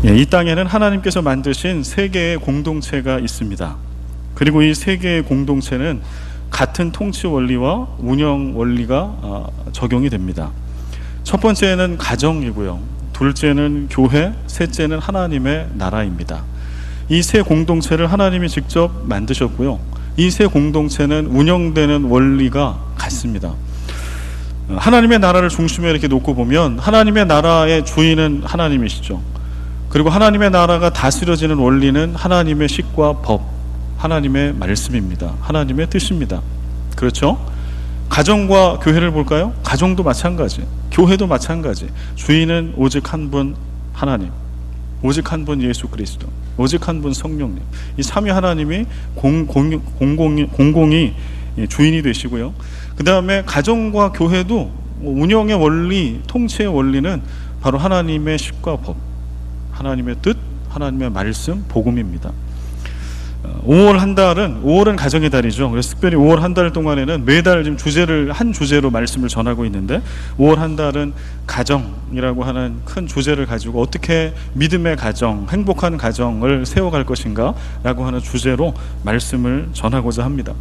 이 땅에는 하나님께서 만드신 세 개의 공동체가 있습니다. 그리고 이 세 개의 공동체는 같은 통치 원리와 운영 원리가 적용이 됩니다. 첫 번째는 가정이고요. 둘째는 교회, 셋째는 하나님의 나라입니다. 이 세 공동체를 하나님이 직접 만드셨고요. 이 세 공동체는 운영되는 원리가 같습니다. 하나님의 나라를 중심에 이렇게 놓고 보면 하나님의 나라의 주인은 하나님이시죠. 그리고 하나님의 나라가 다스려지는 원리는 하나님의 식과 법, 하나님의 말씀입니다. 하나님의 뜻입니다. 그렇죠? 가정과 교회를 볼까요? 가정도 마찬가지, 교회도 마찬가지. 주인은 오직 한 분 하나님, 오직 한 분 예수 그리스도, 오직 한 분 성령님. 이 삼위 하나님이 공공이 주인이 되시고요. 그 다음에 가정과 교회도 운영의 원리, 통치의 원리는 바로 하나님의 식과 법, 하나님의 뜻, 하나님의 말씀, 복음입니다. 5월 한 달은 5월은 가정의 달이죠. 그래서 특별히 5월 한 달 동안에는 매달 지금 한 주제로 말씀을 전하고 있는데, 5월 한 달은 가정이라고 하는 큰 주제를 가지고 어떻게 믿음의 가정, 행복한 가정을 세워갈 것인가 라고 하는 주제로 말씀을 전하고자 합니다.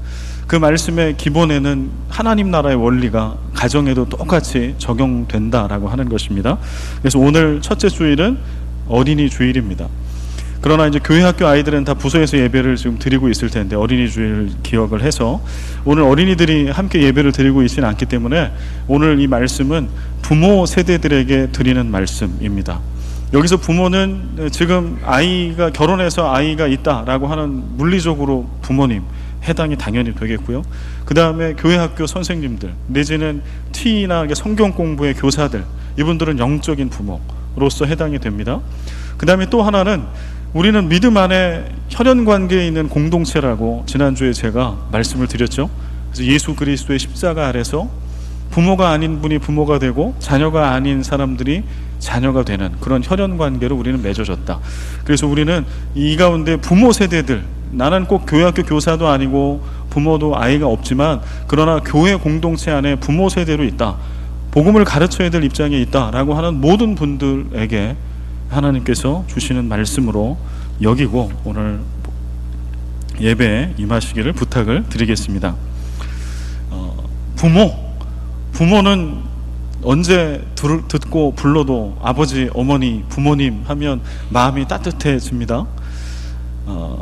그 말씀의 기본에는 하나님 나라의 원리가 가정에도 똑같이 적용된다라고 하는 것입니다. 그래서 오늘 첫째 주일은 어린이 주일입니다. 그러나 이제 교회 학교 아이들은 다 부서에서 예배를 지금 드리고 있을 텐데, 어린이 주일 기억을 해서 오늘 어린이들이 함께 예배를 드리고 있지는 않기 때문에 오늘 이 말씀은 부모 세대들에게 드리는 말씀입니다. 여기서 부모는 지금 아이가 결혼해서 아이가 있다라고 하는 물리적으로 부모님 해당이 당연히 되겠고요. 그 다음에 교회 학교 선생님들 내지는 T나 성경 공부의 교사들, 이분들은 영적인 부모로서 해당이 됩니다. 그 다음에 또 하나는 우리는 믿음 안에 혈연 관계에 있는 공동체라고 지난주에 제가 말씀을 드렸죠. 그래서 예수 그리스도의 십자가 아래서 부모가 아닌 분이 부모가 되고 자녀가 아닌 사람들이 자녀가 되는 그런 혈연 관계로 우리는 맺어졌다. 그래서 우리는 이 가운데 부모 세대들, 나는 꼭 교회학교 교사도 아니고 부모도 아이가 없지만 그러나 교회 공동체 안에 부모 세대로 있다, 복음을 가르쳐야 될 입장에 있다라고 하는 모든 분들에게 하나님께서 주시는 말씀으로 여기고 오늘 예배에 임하시기를 부탁을 드리겠습니다. 부모는 언제 듣고 불러도 아버지, 어머니, 부모님 하면 마음이 따뜻해집니다.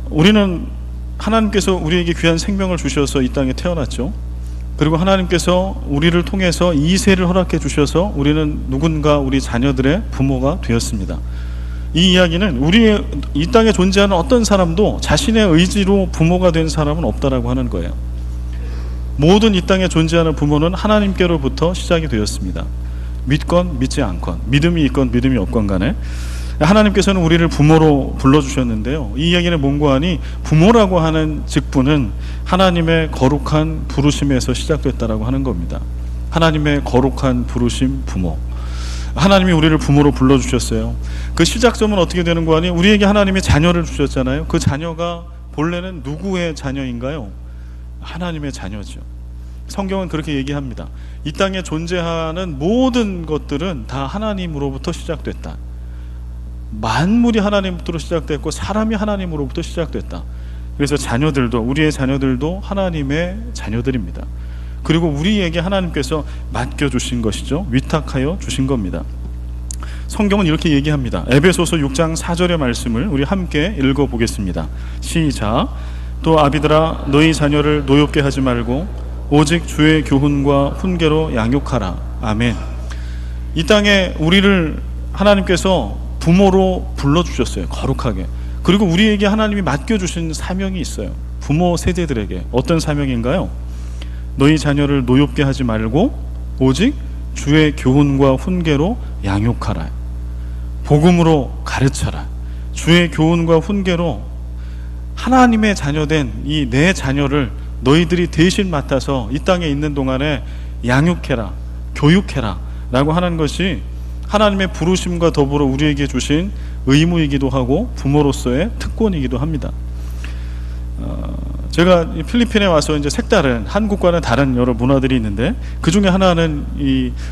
우리는 하나님께서 우리에게 귀한 생명을 주셔서 이 땅에 태어났죠. 그리고 하나님께서 우리를 통해서 이세를 허락해 주셔서 우리는 누군가 우리 자녀들의 부모가 되었습니다. 이 이야기는 이 땅에 존재하는 어떤 사람도 자신의 의지로 부모가 된 사람은 없다라고 하는 거예요. 모든 이 땅에 존재하는 부모는 하나님께로부터 시작이 되었습니다. 믿건 믿지 않건, 믿음이 있건 믿음이 없건 간에 하나님께서는 우리를 부모로 불러주셨는데요. 이 이야기는 뭔가 하니 부모라고 하는 직분은 하나님의 거룩한 부르심에서 시작됐다라고 하는 겁니다. 하나님의 거룩한 부르심, 부모. 하나님이 우리를 부모로 불러주셨어요. 그 시작점은 어떻게 되는 거 아니? 우리에게 하나님이 자녀를 주셨잖아요. 그 자녀가 본래는 누구의 자녀인가요? 하나님의 자녀죠. 성경은 그렇게 얘기합니다. 이 땅에 존재하는 모든 것들은 다 하나님으로부터 시작됐다. 만물이 하나님부터 시작됐고 사람이 하나님으로부터 시작됐다. 그래서 우리의 자녀들도 하나님의 자녀들입니다. 그리고 우리에게 하나님께서 맡겨주신 것이죠. 위탁하여 주신 겁니다. 성경은 이렇게 얘기합니다. 에베소서 6장 4절의 말씀을 우리 함께 읽어보겠습니다. 시작. 또 아비들아 너희 자녀를 노엽게 하지 말고 오직 주의 교훈과 훈계로 양육하라. 아멘. 이 땅에 우리를 하나님께서 부모로 불러주셨어요. 거룩하게. 그리고 우리에게 하나님이 맡겨주신 사명이 있어요. 부모 세대들에게. 어떤 사명인가요? 너희 자녀를 노엽게 하지 말고 오직 주의 교훈과 훈계로 양육하라. 복음으로 가르쳐라. 주의 교훈과 훈계로 하나님의 자녀된 이 내 자녀를 너희들이 대신 맡아서 이 땅에 있는 동안에 양육해라, 교육해라 라고 하는 것이 하나님의 부르심과 더불어 우리에게 주신 의무이기도 하고 부모로서의 특권이기도 합니다. 제가 이 필리핀에 와서 이제 색다른 한국과는 다른 여러 문화들이 있는데 그 중에 하나는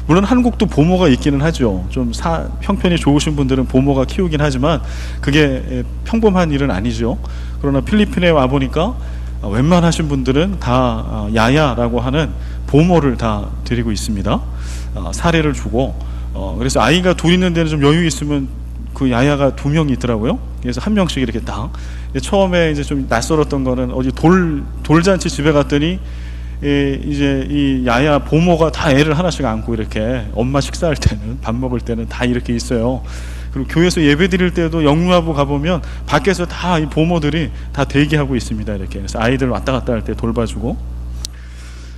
물론 한국도 보모가 있기는 하죠. 좀 형편이 좋으신 분들은 보모가 키우긴 하지만 그게 평범한 일은 아니죠. 그러나 필리핀에 와 보니까 웬만하신 분들은 다 야야라고 하는 보모를 다 드리고 있습니다. 사례를 주고 그래서 아이가 둘 있는 데는 좀 여유 있으면 그 야야가 2명이 있더라고요. 그래서 1명씩 이렇게 딱. 처음에 이제 좀 낯설었던 거는 어디 돌잔치 집에 갔더니 이제 이 야야 보모가 다 애를 하나씩 안고 이렇게 엄마 식사할 때는 밥 먹을 때는 다 이렇게 있어요. 그리고 교회에서 예배 드릴 때도 영유아부 가보면 밖에서 다 이 보모들이 다 대기하고 있습니다. 이렇게. 그래서 아이들 왔다 갔다 할 때 돌봐주고.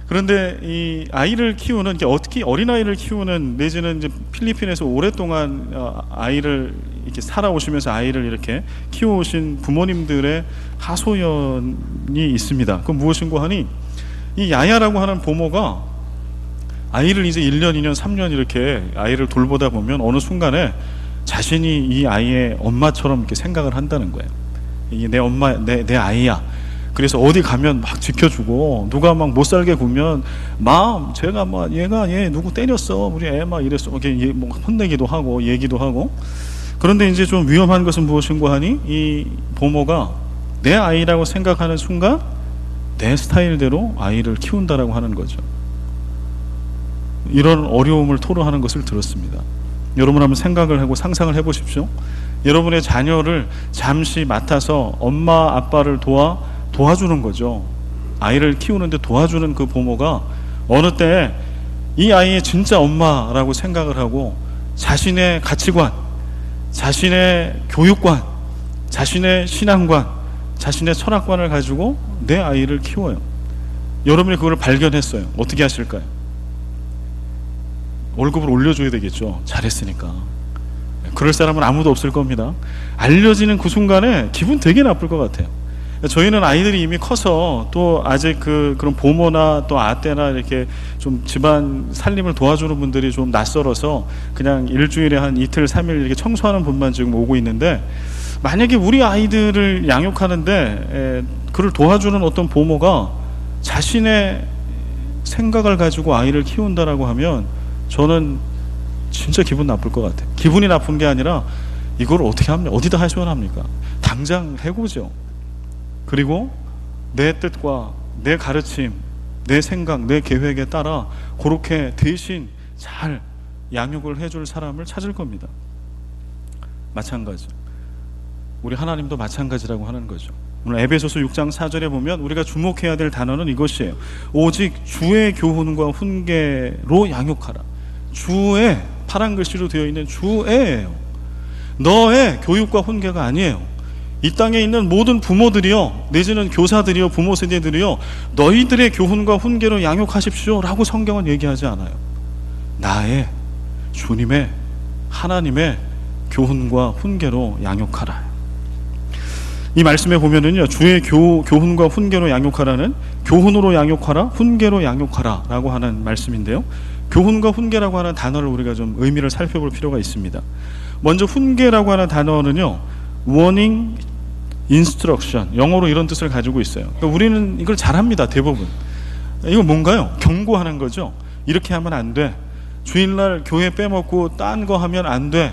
그런데 이 아이를 키우는 게 어떻게 어린아이를 키우는 내지는 이제 필리핀에서 오랫동안 아이를 이렇게 살아오시면서 아이를 이렇게 키워오신 부모님들의 하소연이 있습니다. 그건 무엇인고 하니 이 야야라고 하는 보모가 아이를 이제 1년, 2년, 3년 이렇게 아이를 돌보다 보면 어느 순간에 자신이 이 아이의 엄마처럼 이렇게 생각을 한다는 거예요. 이게 내 엄마, 내 아이야. 그래서 어디 가면 막 지켜주고 누가 막 못 살게 굴면 제가 막 얘가 얘 누구 때렸어 우리 애 막 이랬어 이렇게 뭐 혼내기도 하고 얘기도 하고. 그런데 이제 좀 위험한 것은 무엇인고 하니 이 보모가 내 아이라고 생각하는 순간 내 스타일대로 아이를 키운다라고 하는 거죠. 이런 어려움을 토로하는 것을 들었습니다. 여러분 한번 생각을 하고 상상을 해보십시오. 여러분의 자녀를 잠시 맡아서 엄마 아빠를 도와주는 거죠. 아이를 키우는데 도와주는 그 부모가 어느 때 이 아이의 진짜 엄마라고 생각을 하고 자신의 가치관, 자신의 교육관, 자신의 신앙관, 자신의 철학관을 가지고 내 아이를 키워요. 여러분이 그걸 발견했어요. 어떻게 하실까요? 월급을 올려줘야 되겠죠. 잘했으니까. 그럴 사람은 아무도 없을 겁니다. 알려지는 그 순간에 기분 되게 나쁠 것 같아요. 저희는 아이들이 이미 커서 또 아직 그런 보모나 또 아떼나 이렇게 좀 집안 살림을 도와주는 분들이 좀 낯설어서 그냥 일주일에 한 이틀, 3일 이렇게 청소하는 분만 지금 오고 있는데, 만약에 우리 아이들을 양육하는데 그를 도와주는 어떤 보모가 자신의 생각을 가지고 아이를 키운다라고 하면 저는 진짜 기분 나쁠 것 같아요. 기분이 나쁜 게 아니라 이걸 어떻게 합니까? 어디다 하소연합니까? 당장 해고죠. 그리고 내 뜻과 내 가르침, 내 생각, 내 계획에 따라 그렇게 대신 잘 양육을 해줄 사람을 찾을 겁니다. 마찬가지. 우리 하나님도 마찬가지라고 하는 거죠. 오늘 에베소서 6장 4절에 보면 우리가 주목해야 될 단어는 이것이에요. 오직 주의 교훈과 훈계로 양육하라. 주의, 파란 글씨로 되어 있는 주의예요. 너의 교육과 훈계가 아니에요. 이 땅에 있는 모든 부모들이요, 내지는 교사들이요, 부모 세대들이요, 너희들의 교훈과 훈계로 양육하십시오 라고 성경은 얘기하지 않아요. 나의, 주님의, 하나님의 교훈과 훈계로 양육하라. 이 말씀에 보면은요, 주의 교훈과 훈계로 양육하라는 교훈으로 양육하라, 훈계로 양육하라 라고 하는 말씀인데요, 교훈과 훈계라고 하는 단어를 우리가 좀 의미를 살펴볼 필요가 있습니다. 먼저 훈계라고 하는 단어는요, warning, instruction, 영어로 이런 뜻을 가지고 있어요. 그러니까 우리는 이걸 잘합니다. 대부분. 이거 뭔가요? 경고하는 거죠. 이렇게 하면 안 돼. 주일날 교회 빼먹고 딴 거 하면 안 돼.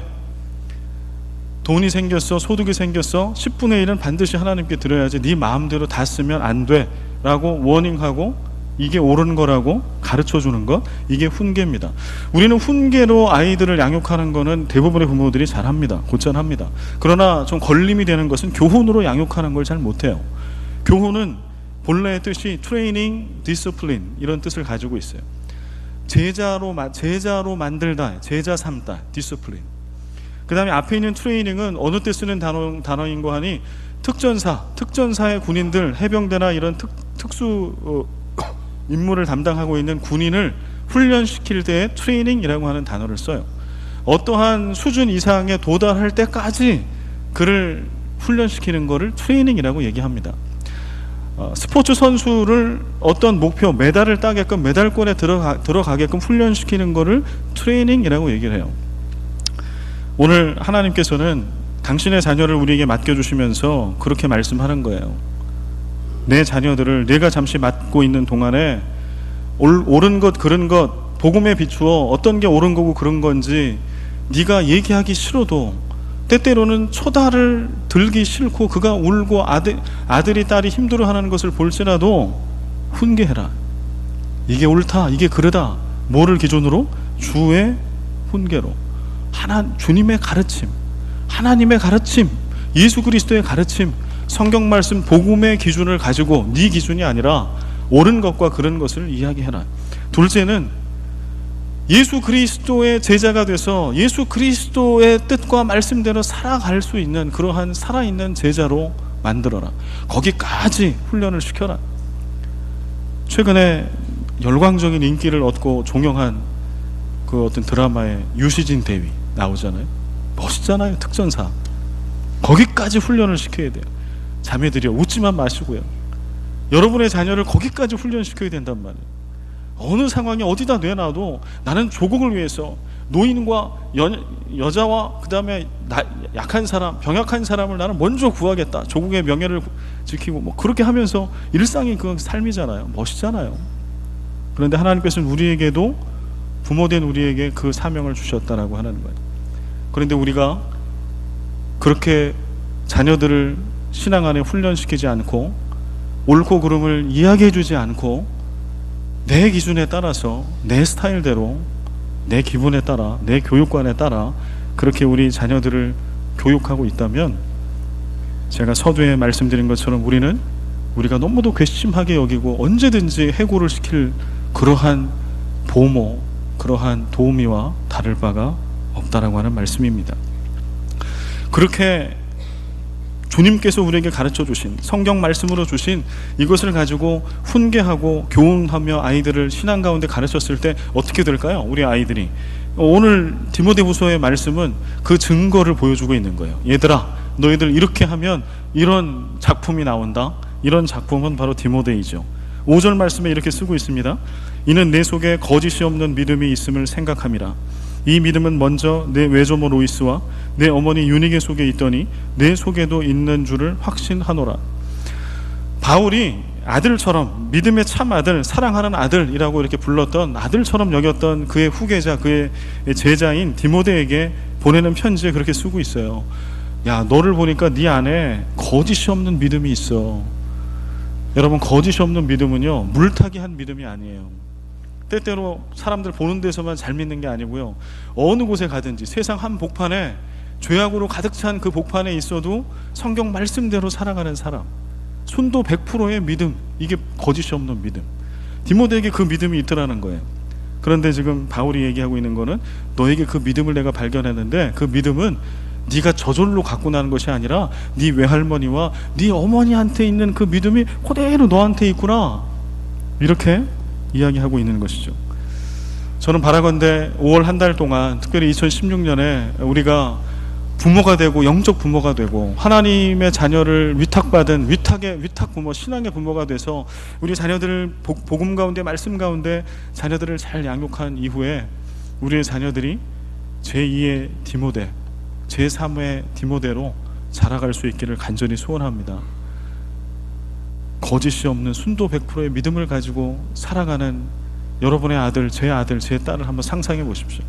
돈이 생겼어, 소득이 생겼어, 10분의 1은 반드시 하나님께 드려야지. 네 마음대로 다 쓰면 안 돼 라고 워닝하고, 이게 옳은 거라고 가르쳐주는 것, 이게 훈계입니다. 우리는 훈계로 아이들을 양육하는 거는 대부분의 부모들이 잘합니다. 곧잘합니다. 그러나 좀 걸림이 되는 것은 교훈으로 양육하는 걸 잘 못해요. 교훈은 본래의 뜻이 트레이닝, 디스플린 이런 뜻을 가지고 있어요. 제자로 만들다, 제자 삼다, 디스플린. 그 다음에 앞에 있는 트레이닝은 어느 때 쓰는 단어인고 하니 특전사의 군인들, 해병대나 이런 특수 임무를 담당하고 있는 군인을 훈련시킬 때 트레이닝이라고 하는 단어를 써요. 어떠한 수준 이상에 도달할 때까지 그를 훈련시키는 것을 트레이닝이라고 얘기합니다. 스포츠 선수를 어떤 목표, 메달을 따게끔, 메달권에 들어가게끔 훈련시키는 것을 트레이닝이라고 얘기를 해요. 오늘 하나님께서는 당신의 자녀를 우리에게 맡겨주시면서 그렇게 말씀하는 거예요. 내 자녀들을 내가 잠시 맡고 있는 동안에 옳은 것 그른 것 복음에 비추어 어떤 게 옳은 거고 그런 건지 네가 얘기하기 싫어도 때때로는 초다를 들기 싫고 그가 울고 아들이 딸이 힘들어하는 것을 볼지라도 훈계해라. 이게 옳다, 이게 그르다. 뭐를 기준으로? 주의 훈계로. 주님의 가르침, 하나님의 가르침, 예수 그리스도의 가르침, 성경 말씀 복음의 기준을 가지고 네 기준이 아니라 옳은 것과 그른 것을 이야기해라. 둘째는 예수 그리스도의 제자가 돼서 예수 그리스도의 뜻과 말씀대로 살아갈 수 있는 그러한 살아있는 제자로 만들어라. 거기까지 훈련을 시켜라. 최근에 열광적인 인기를 얻고 종영한 그 어떤 드라마에 유시진 대위 나오잖아요. 멋있잖아요. 특전사. 거기까지 훈련을 시켜야 돼요. 자매들이요, 웃지만 마시고요. 여러분의 자녀를 거기까지 훈련시켜야 된단 말이에요. 어느 상황에 어디다 내놔도 나는 조국을 위해서 노인과 여자와 그 다음에 약한 사람, 병약한 사람을 나는 먼저 구하겠다. 조국의 명예를 지키고 뭐 그렇게 하면서 일상이 그 삶이잖아요. 멋있잖아요. 그런데 하나님께서는 우리에게도 부모된 우리에게 그 사명을 주셨다라고 하는 거예요. 그런데 우리가 그렇게 자녀들을 신앙 안에 훈련시키지 않고 옳고 그름을 이야기해 주지 않고 내 기준에 따라서 내 스타일대로 내 기분에 따라 내 교육관에 따라 그렇게 우리 자녀들을 교육하고 있다면 제가 서두에 말씀드린 것처럼 우리가 너무도 괘씸하게 여기고 언제든지 해고를 시킬 그러한 보모, 그러한 도우미와 다를 바가 없다라고 하는 말씀입니다. 그렇게 주님께서 우리에게 가르쳐 주신 성경 말씀으로 주신 이것을 가지고 훈계하고 교훈하며 아이들을 신앙 가운데 가르쳤을 때 어떻게 될까요? 우리 아이들이 오늘 디모데후서의 말씀은 그 증거를 보여주고 있는 거예요. 얘들아, 너희들 이렇게 하면 이런 작품이 나온다. 이런 작품은 바로 디모데이죠. 5절 말씀에 이렇게 쓰고 있습니다. 이는 내 속에 거짓이 없는 믿음이 있음을 생각함이라. 이 믿음은 먼저 내 외조모 로이스와 내 어머니 유니게 속에 있더니 내 속에도 있는 줄을 확신하노라. 바울이 아들처럼 믿음의 참 아들, 사랑하는 아들이라고 이렇게 불렀던 아들처럼 여겼던 그의 후계자, 그의 제자인 디모데에게 보내는 편지에 그렇게 쓰고 있어요. 야, 너를 보니까 네 안에 거짓이 없는 믿음이 있어. 여러분, 거짓이 없는 믿음은요, 물타기 한 믿음이 아니에요. 때때로 사람들 보는 데서만 잘 믿는 게 아니고요, 어느 곳에 가든지 세상 한 복판에 죄악으로 가득 찬 그 복판에 있어도 성경 말씀대로 살아가는 사람, 순도 100%의 믿음, 이게 거짓이 없는 믿음. 디모데에게 그 믿음이 있더라는 거예요. 그런데 지금 바울이 얘기하고 있는 거는 너에게 그 믿음을 내가 발견했는데 그 믿음은 네가 저절로 갖고 나는 것이 아니라 네 외할머니와 네 어머니한테 있는 그 믿음이 그대로 너한테 있구나, 이렇게 이야기하고 있는 것이죠. 저는 바라건대 5월 한 달 동안, 특별히 2016년에 우리가 부모가 되고 영적 부모가 되고 하나님의 자녀를 위탁받은 위탁 부모, 신앙의 부모가 돼서 우리 자녀들을 복음 가운데, 말씀 가운데 자녀들을 잘 양육한 이후에 우리의 자녀들이 제2의 디모데, 제3의 디모데로 자라갈 수 있기를 간절히 소원합니다. 거짓이 없는 순도 100%의 믿음을 가지고 살아가는 여러분의 아들, 제 딸을 한번 상상해 보십시오.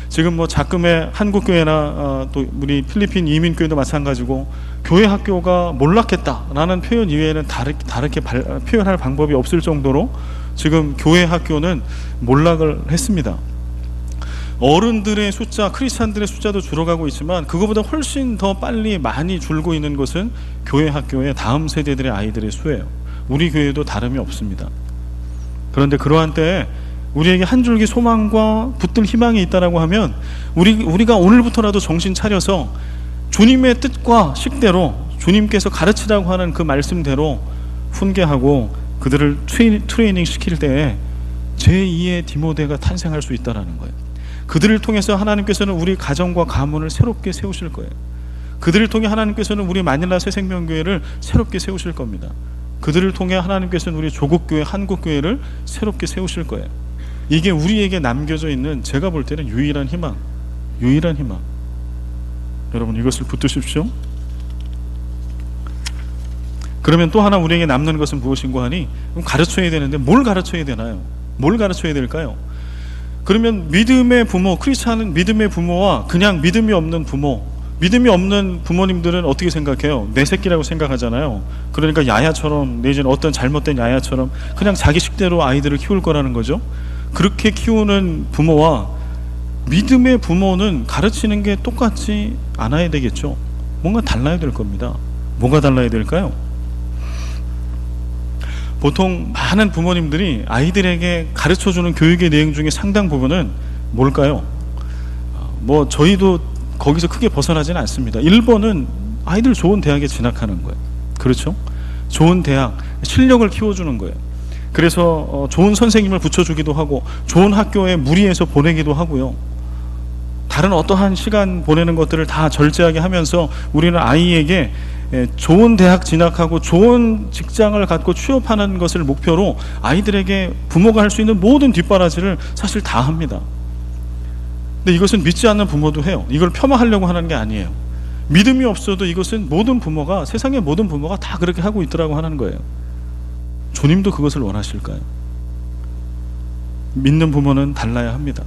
지금 뭐 작금의 한국교회나 또 우리 필리핀 이민교회도 마찬가지고 교회 학교가 몰락했다라는 표현 이외에는 다르게 표현할 방법이 없을 정도로 지금 교회 학교는 몰락을 했습니다. 어른들의 숫자, 크리스찬들의 숫자도 줄어가고 있지만 그거보다 훨씬 더 빨리 많이 줄고 있는 것은 교회 학교의 다음 세대들의 아이들의 수예요. 우리 교회도 다름이 없습니다. 그런데 그러한 때에 우리에게 한 줄기 소망과 붙들 희망이 있다라고 하면 우리가 오늘부터라도 정신 차려서 주님의 뜻과 식대로 주님께서 가르치라고 하는 그 말씀대로 훈계하고 그들을 트레이닝 시킬 때에 제2의 디모데가 탄생할 수 있다라는 거예요. 그들을 통해서 하나님께서는 우리 가정과 가문을 새롭게 세우실 거예요. 그들을 통해 하나님께서는 우리 마닐라 새생명교회를 새롭게 세우실 겁니다. 그들을 통해 하나님께서는 우리 조국교회, 한국교회를 새롭게 세우실 거예요. 이게 우리에게 남겨져 있는, 제가 볼 때는 유일한 희망. 여러분, 이것을 붙드십시오. 그러면 또 하나 우리에게 남는 것은 무엇인고 하니, 그럼 가르쳐야 되는데 뭘 가르쳐야 되나요? 뭘 가르쳐야 될까요? 그러면 믿음의 부모, 크리스찬은 믿음의 부모와 그냥 믿음이 없는 부모, 믿음이 없는 부모님들은 어떻게 생각해요? 내 새끼라고 생각하잖아요. 그러니까 야야처럼, 내지는 어떤 잘못된 야야처럼 그냥 자기 식대로 아이들을 키울 거라는 거죠. 그렇게 키우는 부모와 믿음의 부모는 가르치는 게 똑같지 않아야 되겠죠. 뭔가 달라야 될 겁니다. 뭐가 달라야 될까요? 보통 많은 부모님들이 아이들에게 가르쳐주는 교육의 내용 중에 상당 부분은 뭘까요? 저희도 거기서 크게 벗어나지는 않습니다. 1번은 아이들 좋은 대학에 진학하는 거예요. 그렇죠? 좋은 대학, 실력을 키워주는 거예요. 그래서 좋은 선생님을 붙여주기도 하고 좋은 학교에 무리해서 보내기도 하고요. 다른 어떠한 시간 보내는 것들을 다 절제하게 하면서 우리는 아이에게 좋은 대학 진학하고 좋은 직장을 갖고 취업하는 것을 목표로 아이들에게 부모가 할 수 있는 모든 뒷바라지를 사실 다 합니다. 근데 이것은 믿지 않는 부모도 해요. 이걸 폄하하려고 하는 게 아니에요. 믿음이 없어도 이것은 모든 부모가, 세상의 모든 부모가 다 그렇게 하고 있더라고 하는 거예요. 주님도 그것을 원하실까요? 믿는 부모는 달라야 합니다.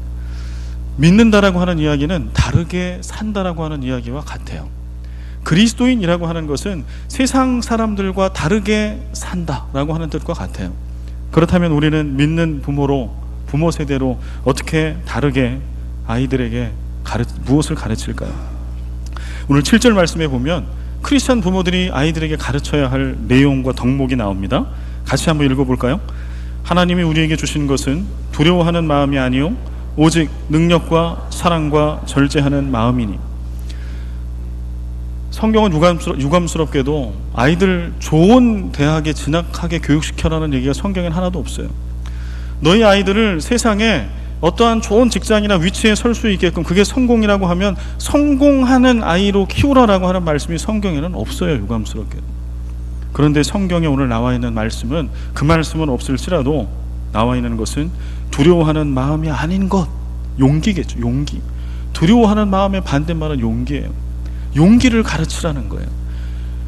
믿는다라고 하는 이야기는 다르게 산다라고 하는 이야기와 같아요. 그리스도인이라고 하는 것은 세상 사람들과 다르게 산다라고 하는 뜻과 같아요. 그렇다면 우리는 믿는 부모로, 부모 세대로 어떻게 다르게 아이들에게 무엇을 가르칠까요? 오늘 7절 말씀에 보면 크리스찬 부모들이 아이들에게 가르쳐야 할 내용과 덕목이 나옵니다. 같이 한번 읽어볼까요? 하나님이 우리에게 주신 것은 두려워하는 마음이 아니요 오직 능력과 사랑과 절제하는 마음이니. 성경은 유감스럽게도 아이들 좋은 대학에 진학하게 교육시켜라는 얘기가 성경엔 하나도 없어요. 너희 아이들을 세상에 어떠한 좋은 직장이나 위치에 설 수 있게끔, 그게 성공이라고 하면 성공하는 아이로 키우라라고 하는 말씀이 성경에는 없어요. 유감스럽게. 그런데 성경에 오늘 나와 있는 말씀은, 그 말씀은 없을지라도 나와 있는 것은 두려워하는 마음이 아닌 것, 용기겠죠. 용기. 두려워하는 마음의 반대말은 용기예요. 용기를 가르치라는 거예요.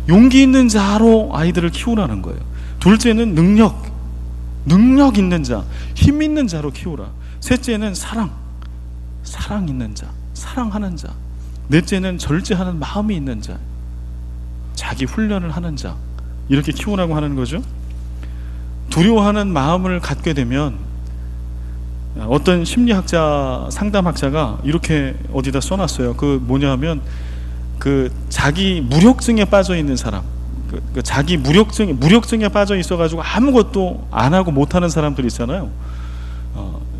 용기 있는 자로 아이들을 키우라는 거예요. 둘째는 능력 있는 자, 힘 있는 자로 키우라. 셋째는 사랑 있는 자, 사랑하는 자. 넷째는 절제하는 마음이 있는 자, 자기 훈련을 하는 자, 이렇게 키우라고 하는 거죠. 두려워하는 마음을 갖게 되면, 어떤 심리학자, 상담학자가 이렇게 어디다 써놨어요. 뭐냐면 자기 무력증에 빠져 있는 사람, 자기 무력증에 빠져 있어가지고 아무것도 안 하고 못하는 사람들 있잖아요.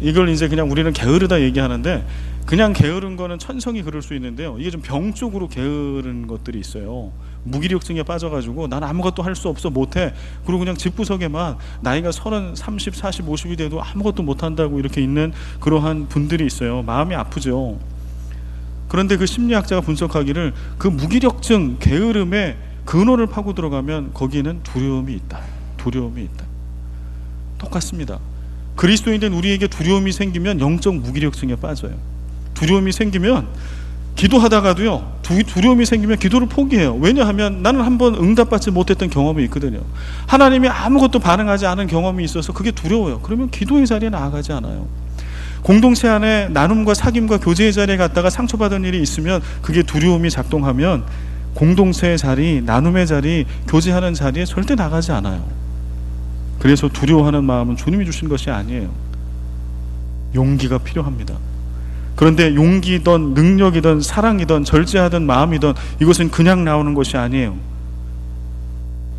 이걸 이제 그냥 우리는 게으르다 얘기하는데, 그냥 게으른 거는 천성이 그럴 수 있는데요, 이게 좀 병적으로 게으른 것들이 있어요. 무기력증에 빠져가지고 난 아무것도 할 수 없어, 못해, 그리고 그냥 집구석에만 나이가 30, 30, 40, 50이 돼도 아무것도 못한다고 이렇게 있는 그러한 분들이 있어요. 마음이 아프죠. 그런데 그 심리학자가 분석하기를, 그 무기력증, 게으름의 근원을 파고 들어가면 거기에는 두려움이 있다. 똑같습니다. 그리스도인된 우리에게 두려움이 생기면 영적 무기력증에 빠져요. 두려움이 생기면 기도하다가도요, 두려움이 생기면 기도를 포기해요. 왜냐하면 나는 한번 응답받지 못했던 경험이 있거든요. 하나님이 아무것도 반응하지 않은 경험이 있어서 그게 두려워요. 그러면 기도의 자리에 나아가지 않아요. 공동체 안에 나눔과 사귐과 교제의 자리에 갔다가 상처받은 일이 있으면, 그게 두려움이 작동하면 공동체의 자리, 나눔의 자리, 교제하는 자리에 절대 나가지 않아요. 그래서 두려워하는 마음은 주님이 주신 것이 아니에요. 용기가 필요합니다. 그런데 용기든 능력이든 사랑이든 절제하든 마음이든, 이것은 그냥 나오는 것이 아니에요.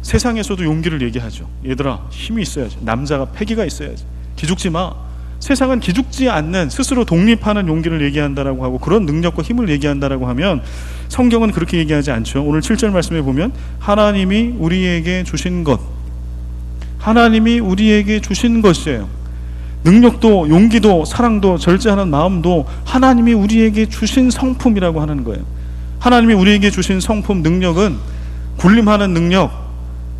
세상에서도 용기를 얘기하죠. 얘들아, 힘이 있어야지, 남자가 패기가 있어야지, 기죽지 마. 세상은 기죽지 않는, 스스로 독립하는 용기를 얘기한다라고 하고, 그런 능력과 힘을 얘기한다라고 하면, 성경은 그렇게 얘기하지 않죠. 오늘 7절 말씀에 보면 하나님이 우리에게 주신 것, 하나님이 우리에게 주신 것이에요. 능력도, 용기도, 사랑도, 절제하는 마음도 하나님이 우리에게 주신 성품이라고 하는 거예요. 하나님이 우리에게 주신 성품, 능력은 군림하는 능력,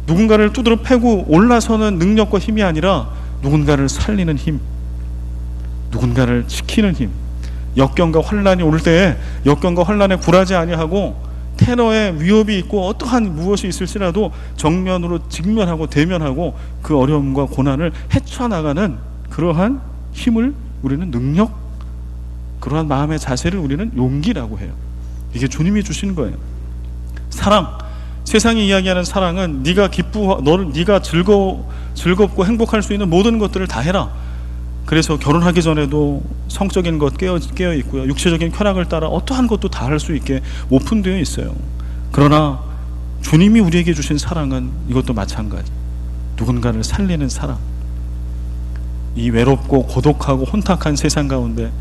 누군가를 두드러 패고 올라서는 능력과 힘이 아니라 누군가를 살리는 힘, 누군가를 지키는 힘. 역경과 환란이 올 때에 역경과 환란에 굴하지 아니하고 테러의 위협이 있고 어떠한 무엇이 있을지라도 정면으로 직면하고 대면하고 그 어려움과 고난을 헤쳐나가는 그러한 힘을 우리는 능력, 그러한 마음의 자세를 우리는 용기라고 해요. 이게 주님이 주신 거예요. 사랑, 세상이 이야기하는 사랑은 네가 네가 즐겁고 행복할 수 있는 모든 것들을 다 해라. 그래서 결혼하기 전에도 성적인 것 깨어 있고요. 육체적인 쾌락을 따라 어떠한 것도 다 할 수 있게 오픈되어 있어요. 그러나 주님이 우리에게 주신 사랑은 이것도 마찬가지. 누군가를 살리는 사랑. 이 외롭고 고독하고 혼탁한 세상 가운데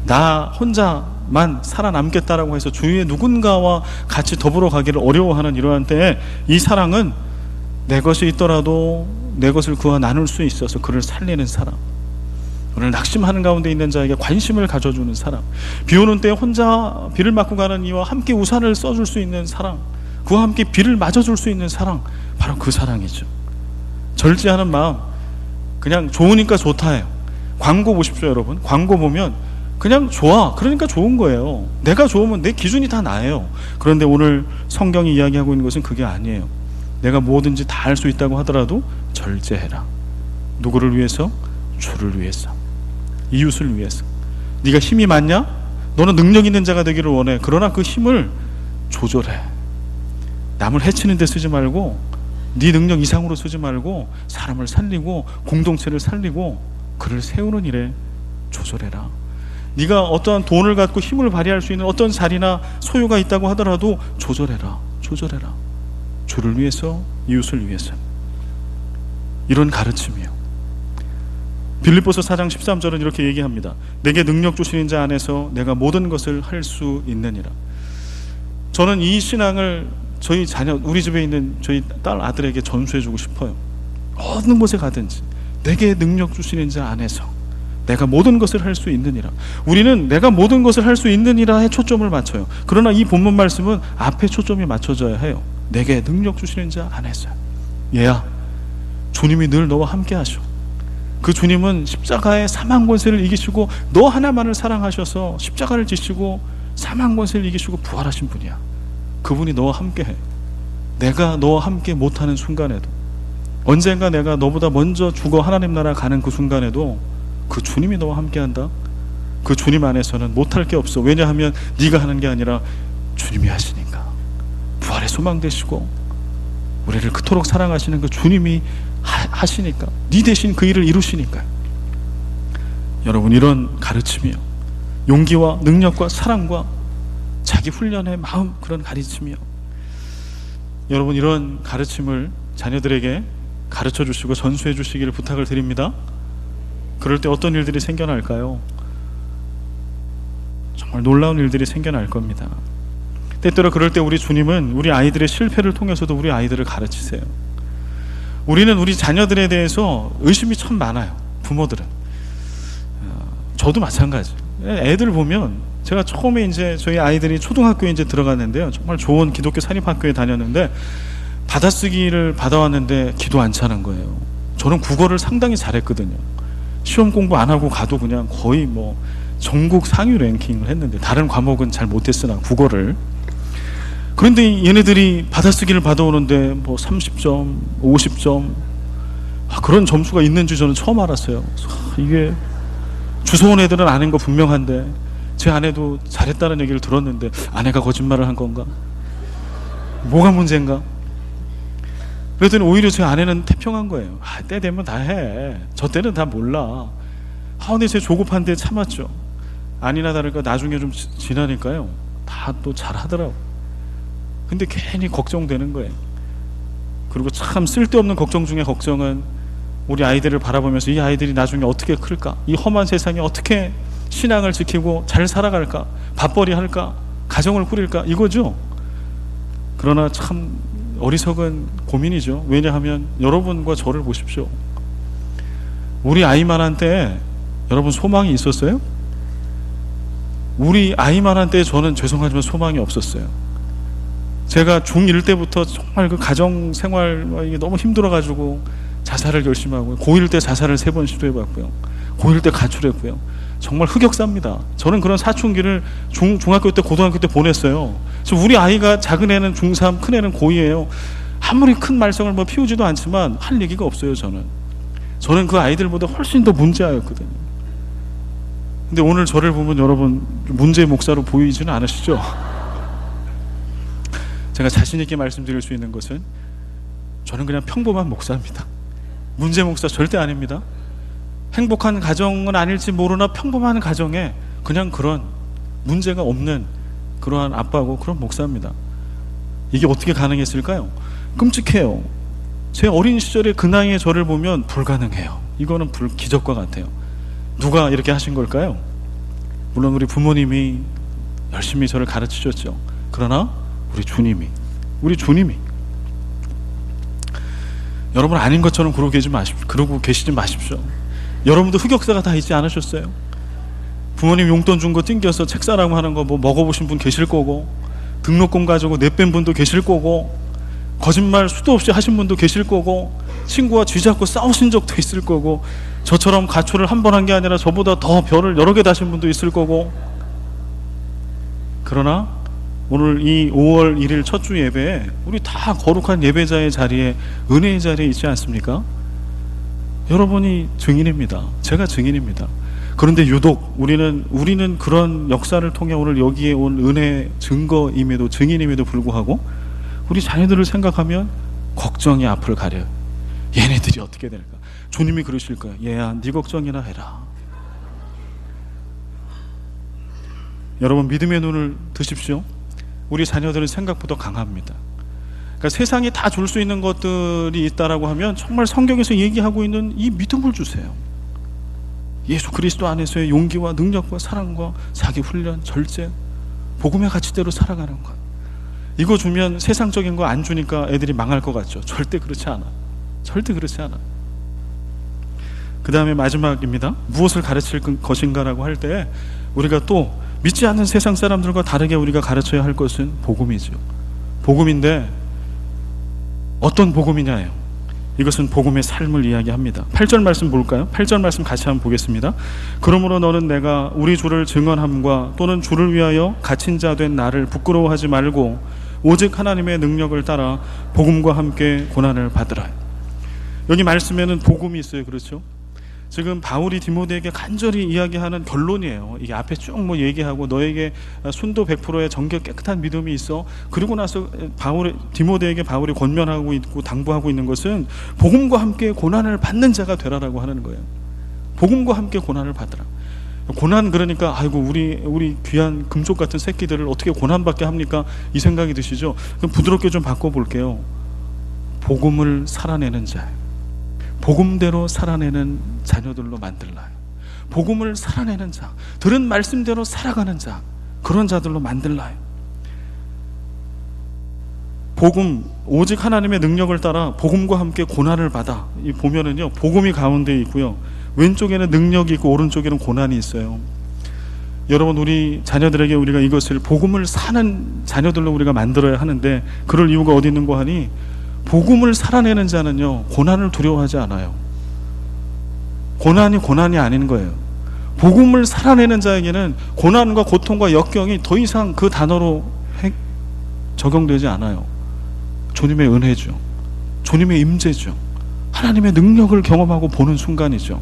나 혼자만 살아남겠다라고 해서 주위의 누군가와 같이 더불어 가기를 어려워하는 이러한 때에 이 사랑은 내 것이 있더라도 내 것을 그와 나눌 수 있어서 그를 살리는 사람, 오늘 낙심하는 가운데 있는 자에게 관심을 가져주는 사람, 비 오는 때에 혼자 비를 맞고 가는 이와 함께 우산을 써줄 수 있는 사랑, 그와 함께 비를 맞아줄 수 있는 사랑, 바로 그 사랑이죠. 절제하는 마음, 그냥 좋으니까 좋다예요. 광고 보십시오 여러분. 광고 보면 그냥 좋아, 그러니까 좋은 거예요. 내가 좋으면 내 기준이 다 나예요. 그런데 오늘 성경이 이야기하고 있는 것은 그게 아니에요. 내가 뭐든지 다 할 수 있다고 하더라도 절제해라. 누구를 위해서? 주를 위해서, 이웃을 위해서. 네가 힘이 많냐? 너는 능력 있는 자가 되기를 원해. 그러나 그 힘을 조절해. 남을 해치는 데 쓰지 말고, 네 능력 이상으로 쓰지 말고 사람을 살리고 공동체를 살리고 그를 세우는 일에 조절해라. 네가 어떠한 돈을 갖고 힘을 발휘할 수 있는 어떤 자리나 소유가 있다고 하더라도 조절해라. 주를 위해서, 이웃을 위해서. 이런 가르침이에요. 빌립보서 4장 13절은 이렇게 얘기합니다. 내게 능력 주시는 자 안에서 내가 모든 것을 할 수 있느니라. 저는 이 신앙을 저희 자녀, 우리 집에 있는 저희 딸 아들에게 전수해주고 싶어요. 어느 곳에 가든지 내게 능력 주시는 자 안에서 내가 모든 것을 할 수 있느니라. 우리는 내가 모든 것을 할 수 있느니라에 초점을 맞춰요. 그러나 이 본문 말씀은 앞에 초점이 맞춰져야 해요. 내게 능력 주시는 자 안에서. 얘야, 주님이 늘 너와 함께 하셔. 그 주님은 십자가의 사망 권세를 이기시고 너 하나만을 사랑하셔서 십자가를 지시고 사망 권세를 이기시고 부활하신 분이야. 그분이 너와 함께해. 내가 너와 함께 못하는 순간에도, 언젠가 내가 너보다 먼저 죽어 하나님 나라 가는 그 순간에도 그 주님이 너와 함께한다. 그 주님 안에서는 못할 게 없어. 왜냐하면 네가 하는 게 아니라 주님이 하시니까. 부활의 소망 되시고 우리를 그토록 사랑하시는 그 주님이 하시니까, 네 대신 그 일을 이루시니까요. 여러분, 이런 가르침이요, 용기와 능력과 사랑과 자기 훈련의 마음, 그런 가르침이요. 여러분, 이런 가르침을 자녀들에게 가르쳐 주시고 전수해 주시기를 부탁을 드립니다. 그럴 때 어떤 일들이 생겨날까요? 정말 놀라운 일들이 생겨날 겁니다. 때때로 그럴 때 우리 주님은 우리 아이들의 실패를 통해서도 우리 아이들을 가르치세요. 우리는 우리 자녀들에 대해서 의심이 참 많아요. 부모들은. 저도 마찬가지. 애들 보면, 제가 처음에 이제 저희 아이들이 초등학교에 이제 들어갔는데요, 정말 좋은 기독교 사립학교에 다녔는데 받아쓰기를 받아왔는데 기도 안 차는 거예요. 저는 국어를 상당히 잘했거든요. 시험 공부 안 하고 가도 그냥 거의 뭐 전국 상위 랭킹을 했는데, 다른 과목은 잘 못했으나 국어를. 그런데 얘네들이 받아쓰기를 받아오는데 뭐 30점, 50점, 그런 점수가 있는지 저는 처음 알았어요. 이게 주워온 애들은 아는 거 분명한데 제 아내도 잘했다는 얘기를 들었는데 아내가 거짓말을 한 건가? 뭐가 문제인가? 그랬더니 오히려 제 아내는 태평한 거예요. 때 되면 다 해. 저 때는 다 몰라. 근데 제 조급한데 참았죠. 아니나 다를까 나중에 좀 지나니까요, 다 또 잘하더라고. 근데 괜히 걱정되는 거예요. 그리고 참 쓸데없는 걱정 중에 걱정은 우리 아이들을 바라보면서 이 아이들이 나중에 어떻게 클까? 이 험한 세상에 어떻게 신앙을 지키고 잘 살아갈까? 밥벌이 할까? 가정을 꾸릴까? 이거죠. 그러나 참 어리석은 고민이죠. 왜냐하면 여러분과 저를 보십시오. 우리 아이만한 때에 여러분 소망이 있었어요? 우리 아이만한 때에 저는 죄송하지만 소망이 없었어요. 제가 중1 때부터 정말 그 가정생활 이게 너무 힘들어가지고 자살을 결심하고, 고1 때 자살을 3번 시도해봤고요, 고1 때 가출했고요. 정말 흑역사입니다. 저는 그런 사춘기를 중학교 때 고등학교 때 보냈어요. 지금 우리 아이가 작은 애는 중3, 큰 애는 고2예요. 아무리 큰 말썽을 뭐 피우지도 않지만 할 얘기가 없어요. 저는 그 아이들보다 훨씬 더 문제아였거든요. 근데 오늘 저를 보면 여러분 문제 목사로 보이지는 않으시죠? 제가 자신 있게 말씀드릴 수 있는 것은 저는 그냥 평범한 목사입니다. 문제 목사 절대 아닙니다. 행복한 가정은 아닐지 모르나 평범한 가정에 그냥 그런 문제가 없는 그러한 아빠고 그런 목사입니다. 이게 어떻게 가능했을까요? 끔찍해요. 제 어린 시절에 그 나이에 저를 보면 불가능해요. 이거는 기적과 같아요. 누가 이렇게 하신 걸까요? 물론 우리 부모님이 열심히 저를 가르치셨죠. 그러나 우리 주님이 여러분 아닌 것처럼 그러고 계시지 마십시오. 여러분도 흑역사가 다 있지 않으셨어요? 부모님 용돈 준 거 띵겨서 책 사라고 하는 거 뭐 먹어보신 분 계실 거고, 등록금 가지고 내뺀 분도 계실 거고, 거짓말 수도 없이 하신 분도 계실 거고, 친구와 쥐잡고 싸우신 적도 있을 거고, 저처럼 가초를 한 번 한 게 아니라 저보다 더 별을 여러 개 다신 분도 있을 거고. 그러나 오늘 이 5월 1일 첫 주 예배에 우리 다 거룩한 예배자의 자리에, 은혜의 자리에 있지 않습니까? 여러분이 증인입니다. 제가 증인입니다. 그런데 유독 우리는 그런 역사를 통해 오늘 여기에 온 은혜 증거임에도, 증인임에도 불구하고 우리 자녀들을 생각하면 걱정이 앞을 가려요. 얘네들이 어떻게 될까? 주님이 그러실 거예요. 얘야, 네 걱정이나 해라. 여러분 믿음의 눈을 드십시오. 우리 자녀들은 생각보다 강합니다. 그러니까 세상이 다 줄 수 있는 것들이 있다라고 하면 정말 성경에서 얘기하고 있는 이 믿음을 주세요. 예수 그리스도 안에서의 용기와 능력과 사랑과 자기 훈련, 절제, 복음의 가치대로 살아가는 것. 이거 주면 세상적인 거 안 주니까 애들이 망할 것 같죠? 절대 그렇지 않아. 절대 그렇지 않아. 그 다음에 마지막입니다. 무엇을 가르칠 것인가라고 할 때 우리가 또 믿지 않는 세상 사람들과 다르게 우리가 가르쳐야 할 것은 복음이죠. 복음인데 어떤 복음이냐예요. 이것은 복음의 삶을 이야기합니다. 8절 말씀 볼까요? 8절 말씀 같이 한번 보겠습니다. 그러므로 너는 내가 우리 주를 증언함과 또는 주를 위하여 갇힌 자 된 나를 부끄러워하지 말고 오직 하나님의 능력을 따라 복음과 함께 고난을 받으라. 여기 말씀에는 복음이 있어요. 그렇죠? 지금 바울이 디모데에게 간절히 이야기하는 결론이에요. 이게 앞에 쭉 뭐 얘기하고 너에게 순도 100%의 정결 깨끗한 믿음이 있어. 그리고 나서 디모데에게 바울이 권면하고 있고 당부하고 있는 것은 복음과 함께 고난을 받는 자가 되라라고 하는 거예요. 복음과 함께 고난을 받으라. 고난 그러니까 아이고 우리 귀한 금쪽 같은 새끼들을 어떻게 고난받게 합니까? 이 생각이 드시죠? 그럼 부드럽게 좀 바꿔볼게요. 복음을 살아내는 자예요. 복음대로 살아내는 자녀들로 만들라요. 복음을 살아내는 자, 들은 말씀대로 살아가는 자, 그런 자들로 만들라요. 복음, 오직 하나님의 능력을 따라 복음과 함께 고난을 받아. 이 보면은요, 복음이 가운데 있고요, 왼쪽에는 능력이 있고 오른쪽에는 고난이 있어요. 여러분 우리 자녀들에게 우리가 이것을 복음을 사는 자녀들로 우리가 만들어야 하는데, 그럴 이유가 어디 있는고 하니 복음을 살아내는 자는요 고난을 두려워하지 않아요. 고난이 아닌 거예요. 복음을 살아내는 자에게는 고난과 고통과 역경이 더 이상 그 단어로 적용되지 않아요. 주님의 은혜죠. 주님의 임재죠. 하나님의 능력을 경험하고 보는 순간이죠.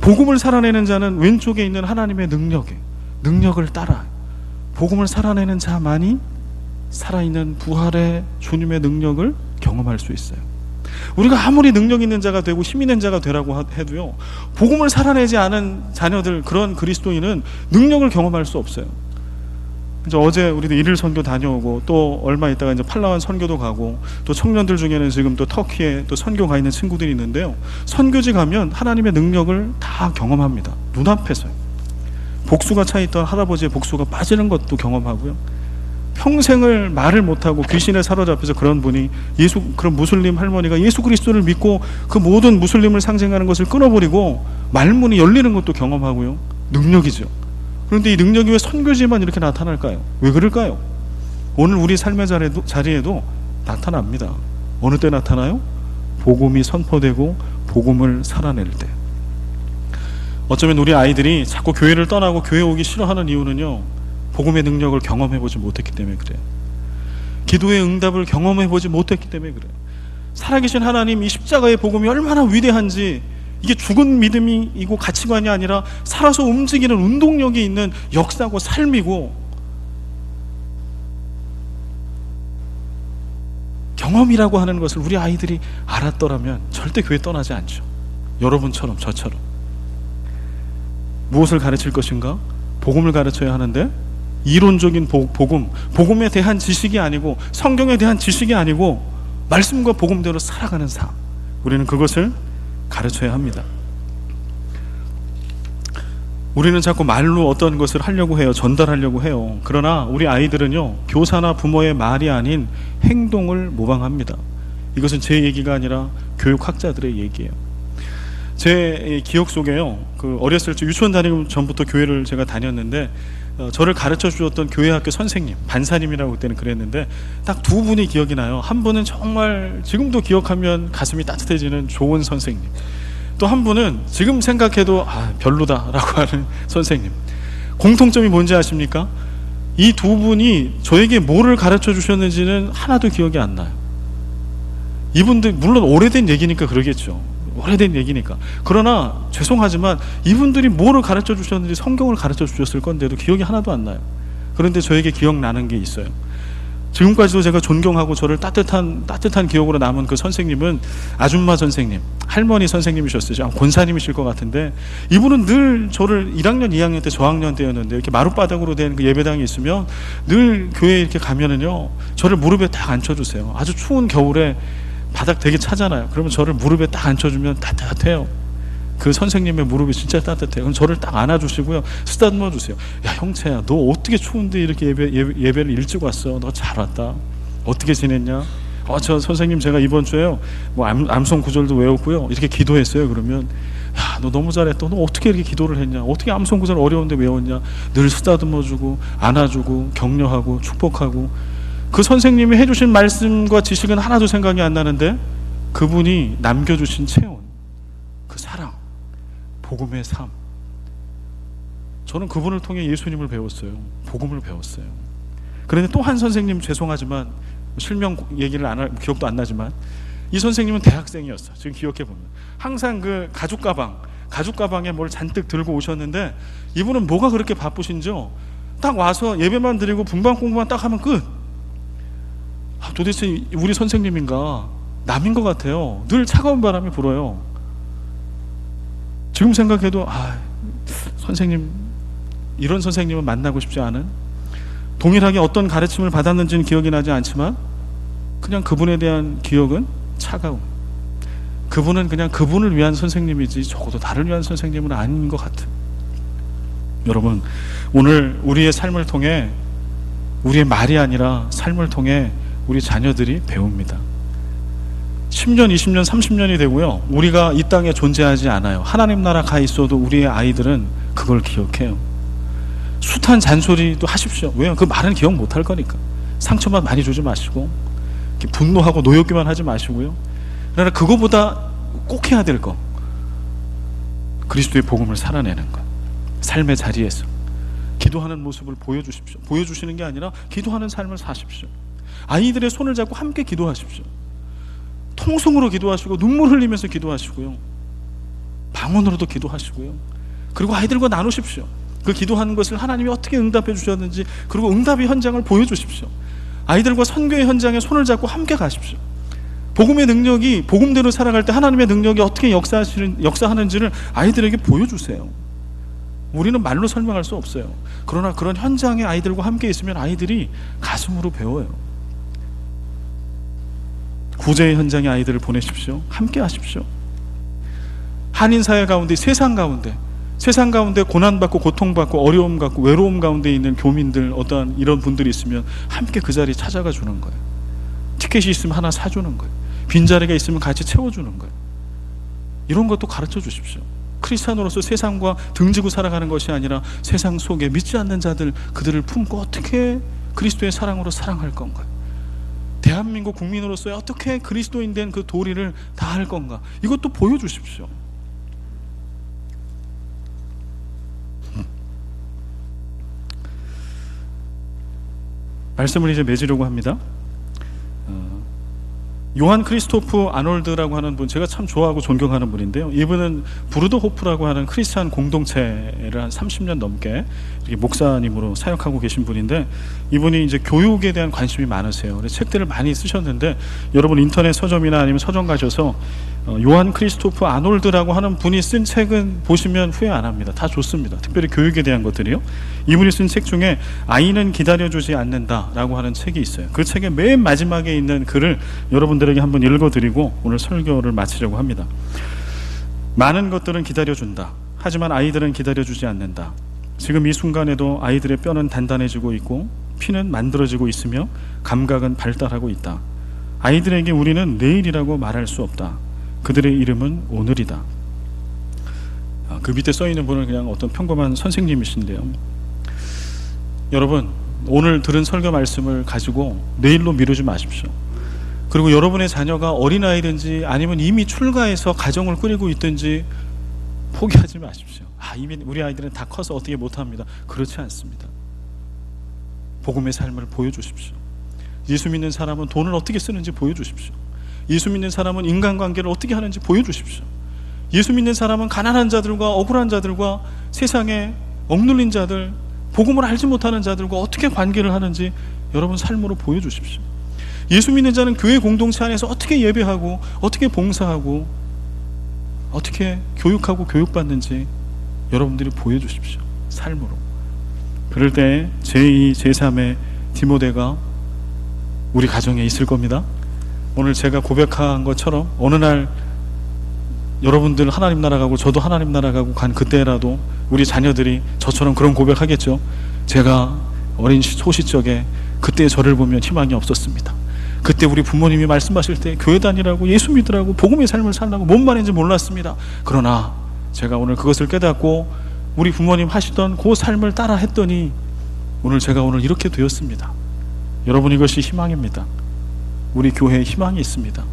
복음을 살아내는 자는 왼쪽에 있는 하나님의 능력을 따라 복음을 살아내는 자만이 살아있는 부활의 주님의 능력을 경험할 수 있어요. 우리가 아무리 능력 있는 자가 되고 힘 있는 자가 되라고 해도요, 복음을 살아내지 않은 자녀들, 그런 그리스도인은 능력을 경험할 수 없어요. 이제 어제 우리도 일일 선교 다녀오고 또 얼마 있다가 이제 팔라완 선교도 가고, 또 청년들 중에는 지금 또 터키에 또 선교 가 있는 친구들이 있는데요, 선교지 가면 하나님의 능력을 다 경험합니다. 눈앞에서요. 복수가 차있던 할아버지의 복수가 빠지는 것도 경험하고요, 평생을 말을 못하고 귀신에 사로잡혀서 그런 분이 그런 무슬림 할머니가 예수 그리스도를 믿고 그 모든 무슬림을 상징하는 것을 끊어버리고 말문이 열리는 것도 경험하고요. 능력이죠. 그런데 이 능력이 왜 선교지만 이렇게 나타날까요? 왜 그럴까요? 오늘 우리 삶의 자리에도 나타납니다. 어느 때 나타나요? 복음이 선포되고 복음을 살아낼 때. 어쩌면 우리 아이들이 자꾸 교회를 떠나고 교회 오기 싫어하는 이유는요, 복음의 능력을 경험해보지 못했기 때문에 그래요. 기도의 응답을 경험해보지 못했기 때문에 그래요. 살아계신 하나님, 이 십자가의 복음이 얼마나 위대한지, 이게 죽은 믿음이고 가치관이 아니라 살아서 움직이는 운동력이 있는 역사고 삶이고 경험이라고 하는 것을 우리 아이들이 알았더라면 절대 교회 떠나지 않죠. 여러분처럼, 저처럼. 무엇을 가르칠 것인가? 복음을 가르쳐야 하는데, 이론적인 복음에 대한 지식이 아니고, 성경에 대한 지식이 아니고 말씀과 복음대로 살아가는 삶, 우리는 그것을 가르쳐야 합니다. 우리는 자꾸 말로 어떤 것을 하려고 해요. 전달하려고 해요. 그러나 우리 아이들은요, 교사나 부모의 말이 아닌 행동을 모방합니다. 이것은 제 얘기가 아니라 교육학자들의 얘기예요. 제 기억 속에요, 어렸을 때 유치원 다니기 전부터 교회를 제가 다녔는데, 저를 가르쳐 주셨던 교회 학교 선생님, 반사님이라고 그때는 그랬는데, 딱 두 분이 기억이 나요. 한 분은 정말 지금도 기억하면 가슴이 따뜻해지는 좋은 선생님, 또 한 분은 지금 생각해도 별로다라고 하는 선생님. 공통점이 뭔지 아십니까? 이 두 분이 저에게 뭐를 가르쳐 주셨는지는 하나도 기억이 안 나요. 이분들 물론 오래된 얘기니까 그러겠죠. 오래된 얘기니까. 그러나 죄송하지만 이분들이 뭐를 가르쳐 주셨는지, 성경을 가르쳐 주셨을 건데도 기억이 하나도 안 나요. 그런데 저에게 기억나는 게 있어요. 지금까지도 제가 존경하고 저를 따뜻한 기억으로 남은 그 선생님은 아줌마 선생님, 할머니 선생님이셨어요. 권사님이실 것 같은데, 이분은 늘 저를 1학년, 2학년 때, 저학년 때였는데, 이렇게 마룻바닥으로 된 그 예배당이 있으면 늘 교회에 이렇게 가면은요, 저를 무릎에 딱 앉혀주세요. 아주 추운 겨울에 바닥 되게 차잖아요. 그러면 저를 무릎에 딱 앉혀주면 따뜻해요. 그 선생님의 무릎이 진짜 따뜻해요. 그럼 저를 딱 안아주시고요, 쓰다듬어 주세요. 야, 형채야, 너 어떻게 추운데 이렇게 예배를 일찍 왔어? 너 잘 왔다. 어떻게 지냈냐? 저 선생님, 제가 이번 주에요, 뭐 암송 구절도 외웠고요, 이렇게 기도했어요. 그러면, 야, 너 너무 잘했다. 너 어떻게 이렇게 기도를 했냐? 어떻게 암송 구절 어려운데 외웠냐? 늘 쓰다듬어 주고 안아주고 격려하고 축복하고. 그 선생님이 해주신 말씀과 지식은 하나도 생각이 안 나는데, 그분이 남겨주신 체온, 그 사랑, 복음의 삶, 저는 그분을 통해 예수님을 배웠어요. 복음을 배웠어요. 그런데 또 한 선생님, 죄송하지만 실명 얘기를 기억도 안 나지만, 이 선생님은 대학생이었어요. 지금 기억해보면 항상 그 가죽 가방에 뭘 잔뜩 들고 오셨는데, 이분은 뭐가 그렇게 바쁘신지요, 딱 와서 예배만 드리고 분반 공부만 딱 하면 끝. 도대체 우리 선생님인가 남인 것 같아요. 늘 차가운 바람이 불어요. 지금 생각해도 선생님, 이런 선생님은 만나고 싶지 않은, 동일하게 어떤 가르침을 받았는지는 기억이 나지 않지만 그냥 그분에 대한 기억은 차가움. 그분은 그냥 그분을 위한 선생님이지 적어도 나를 위한 선생님은 아닌 것 같은. 여러분, 오늘 우리의 삶을 통해, 우리의 말이 아니라 삶을 통해 우리 자녀들이 배웁니다. 10년, 20년, 30년이 되고요, 우리가 이 땅에 존재하지 않아요. 하나님 나라 가 있어도 우리의 아이들은 그걸 기억해요. 숱한 잔소리도 하십시오. 왜요? 그 말은 기억 못할 거니까. 상처만 많이 주지 마시고, 분노하고 노엽기만 하지 마시고요. 그러나 그거보다 꼭 해야 될 거, 그리스도의 복음을 살아내는 것. 삶의 자리에서 기도하는 모습을 보여주십시오. 보여주시는 게 아니라 기도하는 삶을 사십시오. 아이들의 손을 잡고 함께 기도하십시오. 통성으로 기도하시고, 눈물 흘리면서 기도하시고요, 방언으로도 기도하시고요. 그리고 아이들과 나누십시오. 그 기도하는 것을 하나님이 어떻게 응답해 주셨는지, 그리고 응답의 현장을 보여주십시오. 아이들과 선교의 현장에 손을 잡고 함께 가십시오. 복음의 능력이, 복음대로 살아갈 때 하나님의 능력이 어떻게 역사하는지를 아이들에게 보여주세요. 우리는 말로 설명할 수 없어요. 그러나 그런 현장에 아이들과 함께 있으면 아이들이 가슴으로 배워요. 구제의 현장에 아이들을 보내십시오. 함께 하십시오. 한인사회 가운데, 세상 가운데 고난받고 고통받고 어려움 갖고 외로움 가운데 있는 교민들, 어떠한 이런 분들이 있으면 함께 그 자리에 찾아가 주는 거예요. 티켓이 있으면 하나 사주는 거예요. 빈자리가 있으면 같이 채워주는 거예요. 이런 것도 가르쳐 주십시오. 크리스찬으로서 세상과 등지고 살아가는 것이 아니라 세상 속에 믿지 않는 자들, 그들을 품고 어떻게 그리스도의 사랑으로 사랑할 건가, 대한민국 국민으로서 어떻게 그리스도인 된 그 도리를 다할 건가, 이것도 보여주십시오. 말씀을 이제 맺으려고 합니다. 요한 크리스토프 아놀드라고 하는 분, 제가 참 좋아하고 존경하는 분인데요. 이분은 부르드호프라고 하는 크리스찬 공동체를 한 30년 넘게 이렇게 목사님으로 사역하고 계신 분인데, 이분이 이제 교육에 대한 관심이 많으세요. 그래서 책들을 많이 쓰셨는데, 여러분 인터넷 서점이나 아니면 서점 가셔서 요한 크리스토프 아놀드라고 하는 분이 쓴 책은 보시면 후회 안 합니다. 다 좋습니다. 특별히 교육에 대한 것들이요. 이분이 쓴 책 중에 아이는 기다려주지 않는다라고 하는 책이 있어요. 그 책의 맨 마지막에 있는 글을 여러분들에게 한번 읽어드리고 오늘 설교를 마치려고 합니다. 많은 것들은 기다려준다. 하지만 아이들은 기다려주지 않는다. 지금 이 순간에도 아이들의 뼈는 단단해지고 있고 피는 만들어지고 있으며 감각은 발달하고 있다. 아이들에게 우리는 내일이라고 말할 수 없다. 그들의 이름은 오늘이다. 그 밑에 써있는 분은 그냥 어떤 평범한 선생님이신데요. 여러분, 오늘 들은 설교 말씀을 가지고 내일로 미루지 마십시오. 그리고 여러분의 자녀가 어린아이든지 아니면 이미 출가해서 가정을 꾸리고 있든지 포기하지 마십시오. 이미 우리 아이들은 다 커서 어떻게 못합니다. 그렇지 않습니다. 복음의 삶을 보여주십시오. 예수 믿는 사람은 돈을 어떻게 쓰는지 보여주십시오. 예수 믿는 사람은 인간관계를 어떻게 하는지 보여주십시오. 예수 믿는 사람은 가난한 자들과 억울한 자들과 세상에 억눌린 자들, 복음을 알지 못하는 자들과 어떻게 관계를 하는지 여러분 삶으로 보여주십시오. 예수 믿는 자는 교회 공동체 안에서 어떻게 예배하고 어떻게 봉사하고 어떻게 교육하고 교육받는지 여러분들이 보여주십시오. 삶으로. 그럴 때 제2, 제3의 디모데가 우리 가정에 있을 겁니다. 오늘 제가 고백한 것처럼 어느 날 여러분들 하나님 나라 가고 저도 하나님 나라 가고 간 그때라도 우리 자녀들이 저처럼 그런 고백하겠죠. 제가 어린 소시적에 그때 저를 보면 희망이 없었습니다. 그때 우리 부모님이 말씀하실 때 교회 다니라고 예수 믿으라고 복음의 삶을 살라고 뭔 말인지 몰랐습니다. 그러나 제가 오늘 그것을 깨닫고 우리 부모님 하시던 그 삶을 따라 했더니 오늘 제가 오늘 이렇게 되었습니다. 여러분, 이것이 희망입니다. 우리 교회에 희망이 있습니다.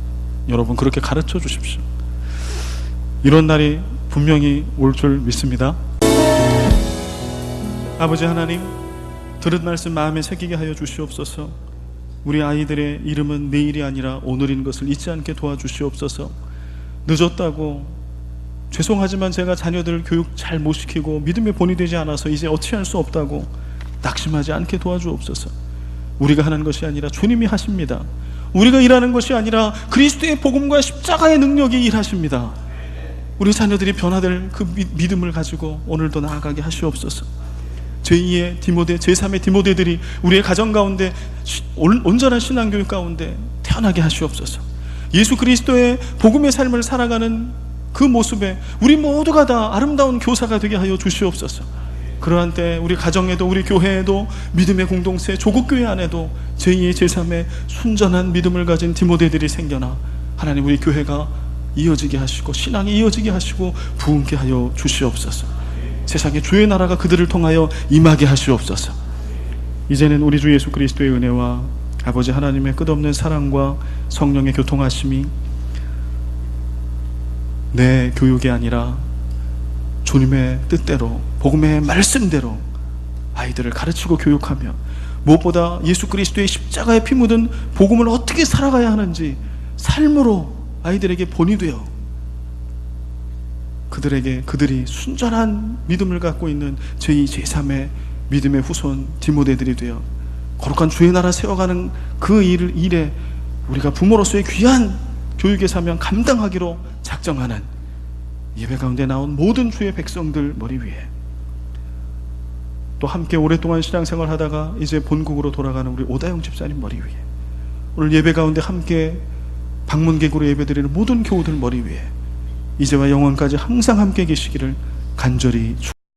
여러분 그렇게 가르쳐 주십시오. 이런 날이 분명히 올 줄 믿습니다. 아버지 하나님, 들은 말씀 마음에 새기게 하여 주시옵소서. 우리 아이들의 이름은 내일이 아니라 오늘인 것을 잊지 않게 도와주시옵소서. 늦었다고, 죄송하지만 제가 자녀들 교육 잘 못 시키고 믿음의 본이 되지 않아서 이제 어찌 할 수 없다고 낙심하지 않게 도와주옵소서. 우리가 하는 것이 아니라 주님이 하십니다. 우리가 일하는 것이 아니라 그리스도의 복음과 십자가의 능력이 일하십니다. 우리 자녀들이 변화될 그 믿음을 가지고 오늘도 나아가게 하시옵소서. 제2의 디모데, 제3의 디모데들이 우리의 가정 가운데 온전한 신앙교육 가운데 태어나게 하시옵소서. 예수 그리스도의 복음의 삶을 살아가는 그 모습에 우리 모두가 다 아름다운 교사가 되게 하여 주시옵소서. 그러한 때 우리 가정에도 우리 교회에도 믿음의 공동체 조국교회 안에도 제2의 제3의 순전한 믿음을 가진 디모데들이 생겨나 하나님 우리 교회가 이어지게 하시고 신앙이 이어지게 하시고 부흥케 하여 주시옵소서. 세상에 주의 나라가 그들을 통하여 임하게 하시옵소서. 이제는 우리 주 예수 그리스도의 은혜와 아버지 하나님의 끝없는 사랑과 성령의 교통하심이 내 교육이 아니라 주님의 뜻대로 복음의 말씀대로 아이들을 가르치고 교육하며 무엇보다 예수 그리스도의 십자가에 피 묻은 복음을 어떻게 살아가야 하는지 삶으로 아이들에게 본이 되어 그들이 순전한 믿음을 갖고 있는 제2, 제3의 믿음의 후손 디모데들이 되어 거룩한 주의 나라 세워가는 그 일에 우리가 부모로서의 귀한 교육의 사명 감당하기로 작정하는 예배 가운데 나온 모든 주의 백성들 머리 위에, 또 함께 오랫동안 신앙생활 하다가 이제 본국으로 돌아가는 우리 오다영 집사님 머리 위에, 오늘 예배 가운데 함께 방문객으로 예배드리는 모든 교우들 머리 위에 이제와 영원까지 항상 함께 계시기를 간절히